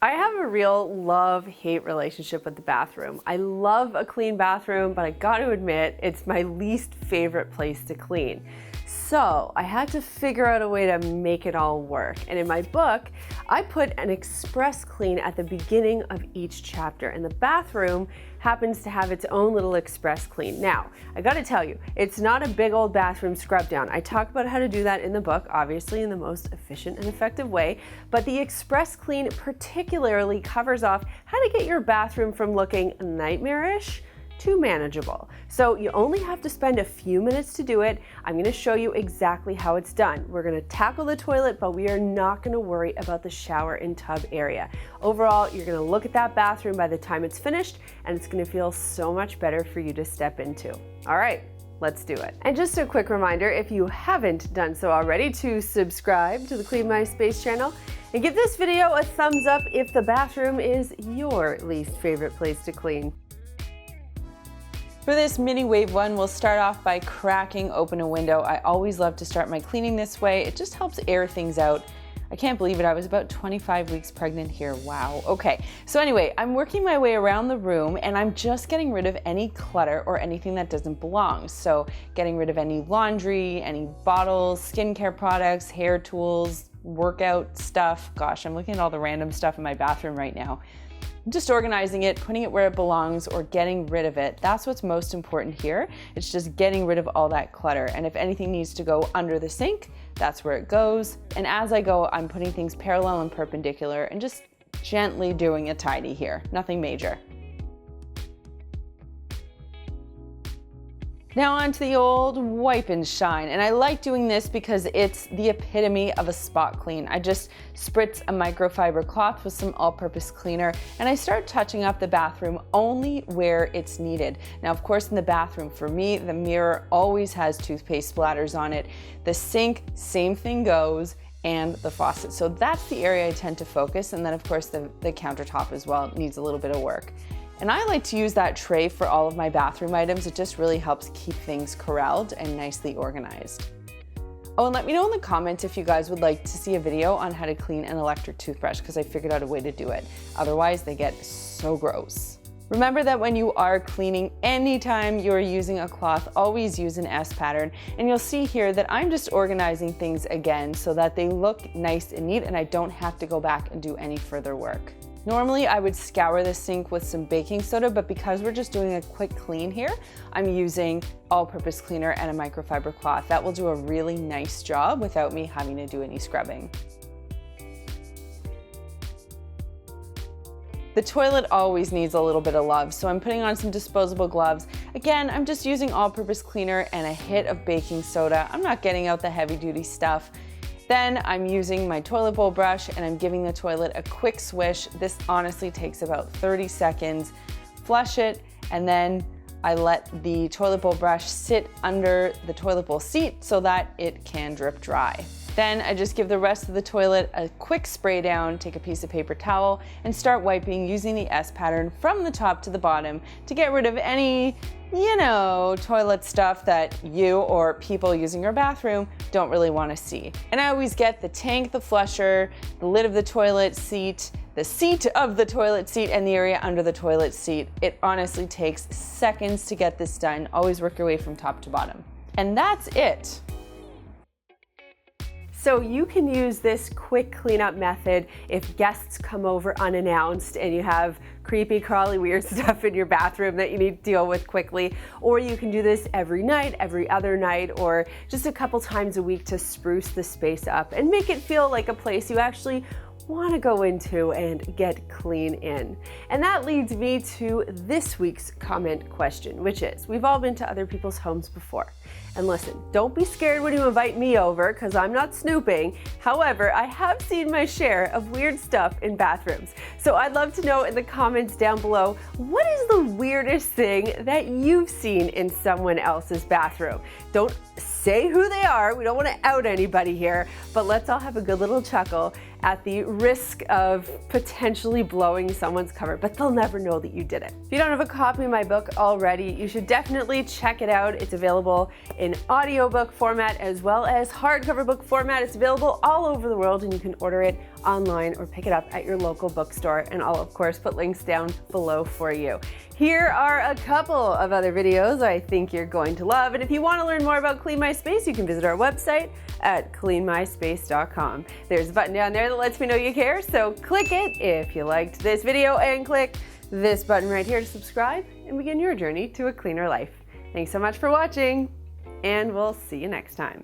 I have a real love-hate relationship with the bathroom. I love a clean bathroom, but I gotta admit, it's my least favorite place to clean. So I had to figure out a way to make it all work. And in my book, I put an express clean at the beginning of each chapter, and the bathroom happens to have its own little express clean. Now, I gotta tell you, it's not a big old bathroom scrub down. I talk about how to do that in the book, obviously in the most efficient and effective way, but the express clean particularly covers off how to get your bathroom from looking nightmarish to manageable. So you only have to spend a few minutes to do it. I'm gonna show you exactly how it's done. We're gonna tackle the toilet, but we are not gonna worry about the shower and tub area. Overall, you're gonna look at that bathroom by the time it's finished, and it's gonna feel so much better for you to step into. All right, let's do it. And just a quick reminder, if you haven't done so already, to subscribe to the Clean My Space channel and give this video a thumbs up if the bathroom is your least favorite place to clean. For this mini wave one, we'll start off by cracking open a window. I always love to start my cleaning this way. It just helps air things out. I can't believe it, I was about 25 weeks pregnant here, wow. Okay, so anyway, I'm working my way around the room and I'm just getting rid of any clutter or anything that doesn't belong. So getting rid of any laundry, any bottles, skincare products, hair tools, workout stuff. Gosh, I'm looking at all the random stuff in my bathroom right now. I'm just organizing it, putting it where it belongs, or getting rid of it. That's what's most important here. It's just getting rid of all that clutter. And if anything needs to go under the sink, that's where it goes. And as I go, I'm putting things parallel and perpendicular and just gently doing a tidy here. Nothing major. Now on to the old wipe and shine. And I like doing this because it's the epitome of a spot clean. I just spritz a microfiber cloth with some all-purpose cleaner and I start touching up the bathroom only where it's needed. Now, of course, in the bathroom, for me, the mirror always has toothpaste splatters on it. The sink, same thing goes, and the faucet. So that's the area I tend to focus. And then of course the countertop as well needs a little bit of work. And I like to use that tray for all of my bathroom items. It just really helps keep things corralled and nicely organized. Oh, and let me know in the comments if you guys would like to see a video on how to clean an electric toothbrush, because I figured out a way to do it. Otherwise, they get so gross. Remember that when you are cleaning, anytime you're using a cloth, always use an S pattern. And you'll see here that I'm just organizing things again so that they look nice and neat and I don't have to go back and do any further work. Normally I would scour the sink with some baking soda, but because we're just doing a quick clean here, I'm using all-purpose cleaner and a microfiber cloth. That will do a really nice job without me having to do any scrubbing. The toilet always needs a little bit of love, so I'm putting on some disposable gloves. Again, I'm just using all-purpose cleaner and a hit of baking soda. I'm not getting out the heavy-duty stuff. Then I'm using my toilet bowl brush and I'm giving the toilet a quick swish. This honestly takes about 30 seconds. Flush it, and then I let the toilet bowl brush sit under the toilet bowl seat so that it can drip dry. Then I just give the rest of the toilet a quick spray down, take a piece of paper towel, and start wiping using the S pattern from the top to the bottom to get rid of any, toilet stuff that you or people using your bathroom don't really want to see. And I always get the tank, the flusher, the lid of the toilet seat, the seat of the toilet seat, and the area under the toilet seat. It honestly takes seconds to get this done. Always work your way from top to bottom. And that's it. So you can use this quick cleanup method if guests come over unannounced and you have creepy, crawly, weird stuff in your bathroom that you need to deal with quickly. Or you can do this every night, every other night, or just a couple times a week to spruce the space up and make it feel like a place you actually want to go into and get clean in. And that leads me to this week's comment question, which is, we've all been to other people's homes before. And listen, don't be scared when you invite me over, because I'm not snooping. However, I have seen my share of weird stuff in bathrooms. So I'd love to know in the comments down below, what is the weirdest thing that you've seen in someone else's bathroom? Don't say who they are, we don't want to out anybody here, but let's all have a good little chuckle at the risk of potentially blowing someone's cover, but they'll never know that you did it. If you don't have a copy of my book already, you should definitely check it out. It's available in audiobook format as well as hardcover book format. It's available all over the world, and you can order it online or pick it up at your local bookstore, and I'll of course put links down below for you. Here are a couple of other videos I think you're going to love, and if you want to learn more about Clean My Space, you can visit our website at cleanmyspace.com. There's a button down there that lets me know you care, so click it if you liked this video, and click this button right here to subscribe and begin your journey to a cleaner life. Thanks so much for watching, and we'll see you next time.